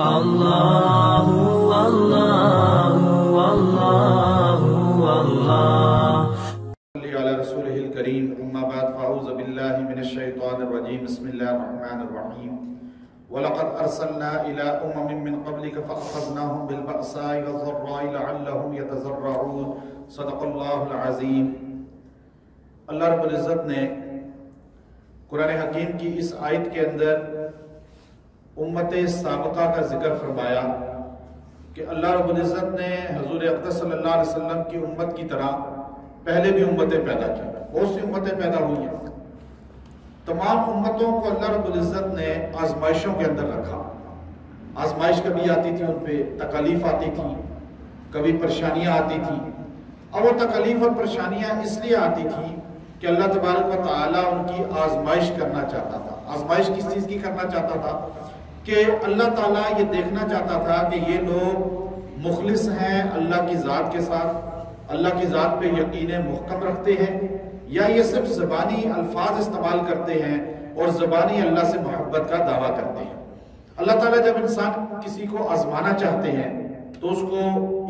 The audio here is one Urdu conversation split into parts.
اللہ اللہ اللہ اللہ صلی علی رسولہ الکریم اما بعد فاعوذ باللہ من الشیطان الرجیم بسم اللہ الرحمن الرحیم وَلَقَدْ أَرْسَلْنَا إِلَىٰ أُمَمٍ مِّن قَبْلِكَ فَأَخَذْنَاهُمْ بِالْبَأْسَاءِ وَالضَّرَّاءِ لَعَلَّهُمْ يَتَضَرَّعُونَ صدق اللہ العظیم۔ اللہ رب العزت نے قرآن حکیم کی اس آیت کے اندر امت سابقہ کا ذکر فرمایا کہ اللہ رب العزت نے حضور اقدس صلی اللہ علیہ وسلم کی امت کی طرح پہلے بھی امتیں پیدا کی، بہت سی امتیں پیدا ہوئی ہیں۔ تمام امتوں کو اللہ رب العزت نے آزمائشوں کے اندر رکھا۔ آزمائش کبھی آتی تھی، ان پہ تکالیف آتی تھی، کبھی پریشانیاں آتی تھی۔ اب وہ تکالیف اور پریشانیاں اس لیے آتی تھی کہ اللہ تبارک و تعالیٰ ان کی آزمائش کرنا چاہتا تھا۔ آزمائش کس چیز کی کرنا چاہتا تھا؟ کہ اللہ تعالیٰ یہ دیکھنا چاہتا تھا کہ یہ لوگ مخلص ہیں اللہ کی ذات کے ساتھ، اللہ کی ذات پہ یقین محکم رکھتے ہیں، یا یہ صرف زبانی الفاظ استعمال کرتے ہیں اور زبانی اللہ سے محبت کا دعویٰ کرتے ہیں۔ اللہ تعالیٰ جب انسان کسی کو آزمانا چاہتے ہیں تو اس کو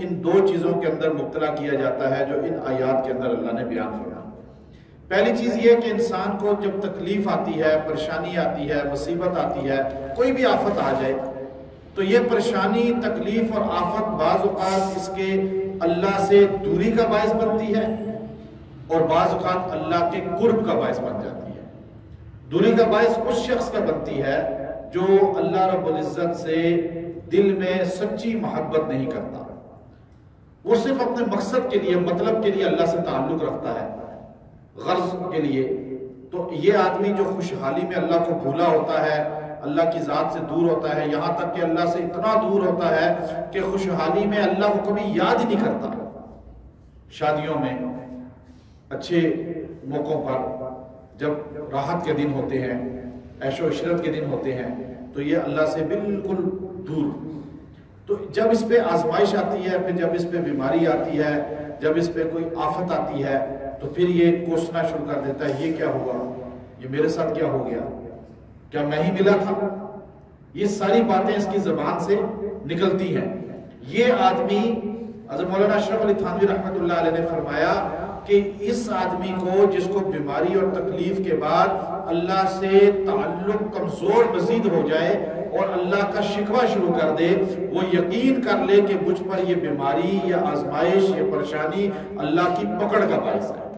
ان دو چیزوں کے اندر مبتلا کیا جاتا ہے جو ان آیات کے اندر اللہ نے بیان فرمایا۔ پہلی چیز یہ کہ انسان کو جب تکلیف آتی ہے، پریشانی آتی ہے، مصیبت آتی ہے، کوئی بھی آفت آ جائے تو یہ پریشانی، تکلیف اور آفت بعض اوقات اس کے اللہ سے دوری کا باعث بنتی ہے اور بعض اوقات اللہ کے قرب کا باعث بن جاتی ہے۔ دوری کا باعث اس شخص کا بنتی ہے جو اللہ رب العزت سے دل میں سچی محبت نہیں کرتا، وہ صرف اپنے مقصد کے لیے، مطلب کے لیے اللہ سے تعلق رکھتا ہے، غرض کے لیے۔ تو یہ آدمی جو خوشحالی میں اللہ کو بھولا ہوتا ہے، اللہ کی ذات سے دور ہوتا ہے، یہاں تک کہ اللہ سے اتنا دور ہوتا ہے کہ خوشحالی میں اللہ کو کبھی یاد ہی نہیں کرتا۔ شادیوں میں، اچھے موقعوں پر، جب راحت کے دن ہوتے ہیں، عیش و عشرت کے دن ہوتے ہیں، تو یہ اللہ سے بالکل دور۔ تو جب اس پہ آزمائش آتی ہے، پھر جب اس پہ بیماری آتی ہے، جب اس پہ کوئی آفت آتی ہے، تو پھر یہ کوسنا شروع کر دیتا ہے، یہ کیا ہوا، یہ میرے ساتھ کیا ہو گیا، کیا میں ہی ملا تھا؟ یہ ساری باتیں اس کی زبان سے نکلتی ہیں۔ یہ آدمی، حضرت مولانا اشرف علی تھانوی رحمۃ اللہ علیہ نے فرمایا کہ اس آدمی کو، جس کو بیماری اور تکلیف کے بعد اللہ سے تعلق کمزور مزید ہو جائے اور اللہ کا شکوہ شروع کر دے، وہ یقین کر لے کہ مجھ پر یہ بیماری، یہ آزمائش، یہ پریشانی اللہ کی پکڑ کا باعث ہے۔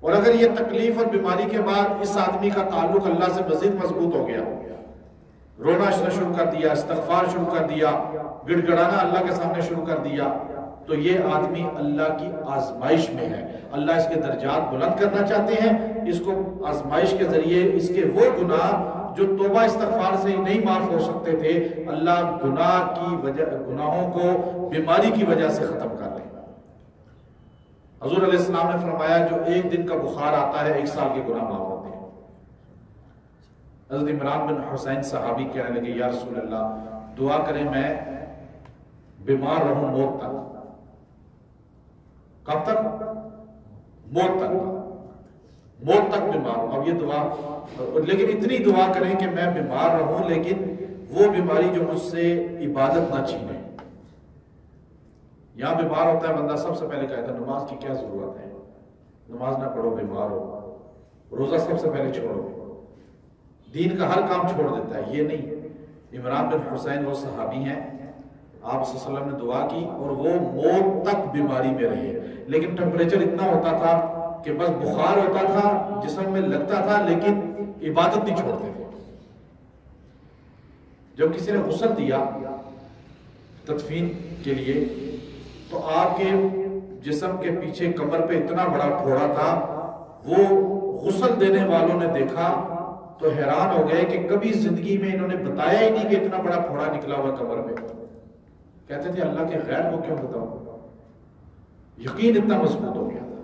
اور اگر یہ تکلیف اور بیماری کے بعد اس آدمی کا تعلق اللہ سے مزید مضبوط ہو گیا، رونا شروع کر دیا، استغفار شروع کر دیا، گڑ گڑانا اللہ کے سامنے شروع کر دیا، تو یہ آدمی اللہ کی آزمائش میں ہے۔ اللہ اس کے درجات بلند کرنا چاہتے ہیں، اس کو آزمائش کے ذریعے اس کے وہ گناہ جو توبہ استغفار سے نہیں معاف ہو سکتے تھے، اللہ گناہوں کو بیماری کی وجہ سے ختم کر دے۔ حضور علیہ السلام نے فرمایا جو ایک دن کا بخار آتا ہے، 1 سال کے گناہ معاف ہوتے ہیں۔ حضرت عمران بن حسین صحابی کہنے لگے، یا رسول اللہ دعا کریں میں بیمار رہوں موت تک۔ کب تک؟ موت تک، موت تک بیمار ہوں۔ اب یہ دعا، لیکن اتنی دعا کریں کہ میں بیمار رہوں لیکن وہ بیماری جو مجھ سے عبادت نہ چھینے۔ یہاں بیمار ہوتا ہے بندہ، سب سے پہلے کہتا ہے نماز کی کیا ضرورت ہے، نماز نہ پڑھو، بیمار ہو، روزہ سب سے پہلے چھوڑو، دین کا ہر کام چھوڑ دیتا ہے۔ یہ نہیں، عمران بن حسین وہ صحابی ہیں، آپ صلی اللہ علیہ وسلم نے دعا کی اور وہ موت تک بیماری میں رہے، لیکن ٹمپریچر اتنا ہوتا تھا کہ بس بخار ہوتا تھا، جسم میں لگتا تھا لیکن عبادت نہیں چھوڑتے تھے۔ جب کسی نے غسل دیا تدفین کے لیے تو آپ کے جسم کے پیچھے کمر پہ اتنا بڑا پھوڑا تھا، وہ غسل دینے والوں نے دیکھا تو حیران ہو گئے کہ کبھی زندگی میں انہوں نے بتایا ہی نہیں کہ اتنا بڑا پھوڑا نکلا ہوا کمر پہ۔ کہتے تھے اللہ کے غیر کو کیوں بتاؤ، یقین اتنا مضبوط ہو گیا تھا۔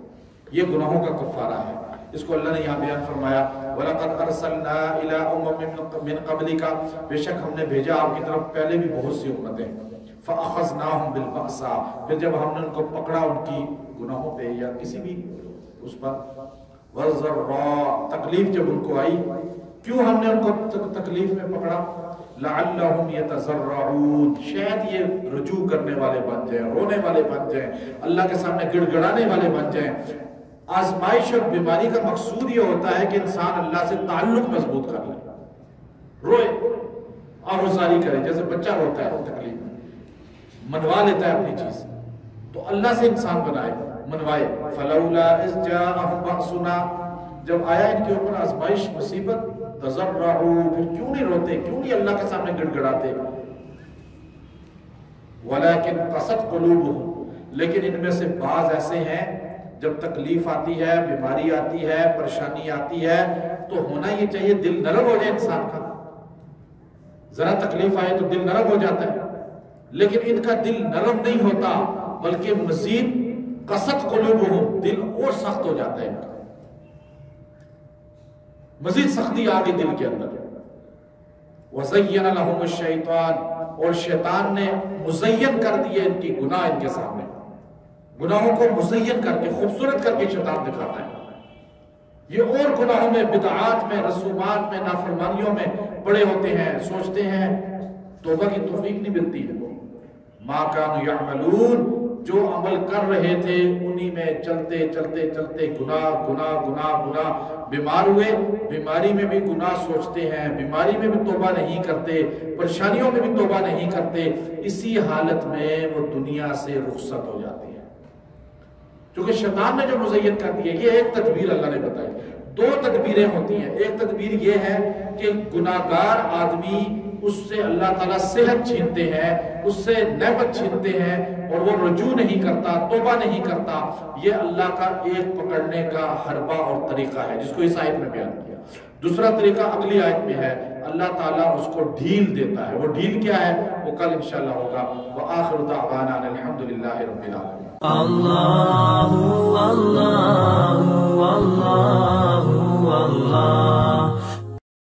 یہ گناہوں کا کفارہ ہے، اس کو اللہ نے یہاں بیان فرمایا، وَلَقَدْ أَرْسَلْنَا إِلَىٰ أُمَمٍ مِّن قَبْلِكَ، بے شک ہم نے بھیجا آپ کی طرف پہلے بھی بہت سی امتیں، فَأَخَذْنَاهُمْ بِالْبَأْسَاءِ، پھر جب ہم نے ان کو پکڑا ان کی گناہوں پہ یا کسی بھی اس پر، وَالضَّرَّاءِ، تکلیف جب ان کو آئی، کیوں ہم نے ان کو تکلیف میں پکڑا، لعلہم یتضرعون، شاید یہ رجوع کرنے والے بن جائیں، رونے والے بن جائیں، اللہ کے سامنے گڑ گڑانے والے بن جائیں۔ آزمائش اور بیماری کا مقصود یہ ہوتا ہے کہ انسان اللہ سے تعلق مضبوط کر لے، روئے آہوزاری کرے، جیسے بچہ روتا ہے تکلیف منوا لیتا ہے اپنی چیز، تو اللہ سے انسان بنائے، منوائے۔ فلولا اذ جاءہم بأسنا، جب آیا ان کے اوپر آزمائش مصیبت، تضرعوا، پھر کیوں نہیں روتے، کیوں نہیں اللہ کے سامنے گڑ گڑاتے؟ ولیکن قست قلوبہم، لیکن ان میں سے بعض ایسے ہیں جب تکلیف آتی ہے، بیماری آتی ہے، پریشانی آتی ہے، تو ہونا یہ چاہیے دل نرم ہو جائے انسان کا، ذرا تکلیف آئے تو دل نرم ہو جاتا ہے، لیکن ان کا دل نرم نہیں ہوتا بلکہ مزید قست قلوبہم، دل اور سخت ہو جاتا ہے ان کا، مزید سختی آ گئی دل کے اندر۔ وَزَيَّنَ لَهُمُ الشَّيْطَانِ، اور شیطان نے مزین کر دیے ان کی گناہ ان کے سامنے، گناہوں کو مزین کر کے، خوبصورت کر کے شیطان دکھاتا ہے۔ یہ اور گناہوں میں، بدعات میں، رسومات میں، نافرمانیوں میں پڑے ہوتے ہیں، سوچتے ہیں توبہ کی توفیق نہیں ملتی ہے۔ مَا كَانُوا يَعْمَلُونَ، جو عمل کر رہے تھے انہی میں چلتے چلتے چلتے گناہ گناہ گناہ گناہ، بیمار ہوئے، بیماری میں بھی گناہ سوچتے ہیں، بیماری میں بھی توبہ نہیں کرتے، پریشانیوں میں بھی توبہ نہیں کرتے، اسی حالت میں وہ دنیا سے رخصت ہو جاتے ہیں۔ کیونکہ شیطان نے جو مزین کر دی ہے، یہ ایک تدبیر اللہ نے بتائی، دو تدبیریں ہوتی ہیں۔ ایک تدبیر یہ ہے کہ گناہگار آدمی، اس سے اللہ تعالیٰ صحت چھینتے ہیں، اس سے نعمت چھینتے ہیں، اور وہ رجوع نہیں کرتا، توبہ نہیں کرتا۔ یہ اللہ کا ایک پکڑنے کا حربہ اور طریقہ ہے، جس کو اس آیت میں بیان کیا۔ دوسرا طریقہ اگلی آیت میں ہے، اللہ تعالیٰ اس کو ڈھیل دیتا ہے۔ وہ ڈھیل کیا ہے وہ کل انشاءاللہ ہوگا۔ وآخر دعوانا الحمدللہ رب العالمین۔ اللہ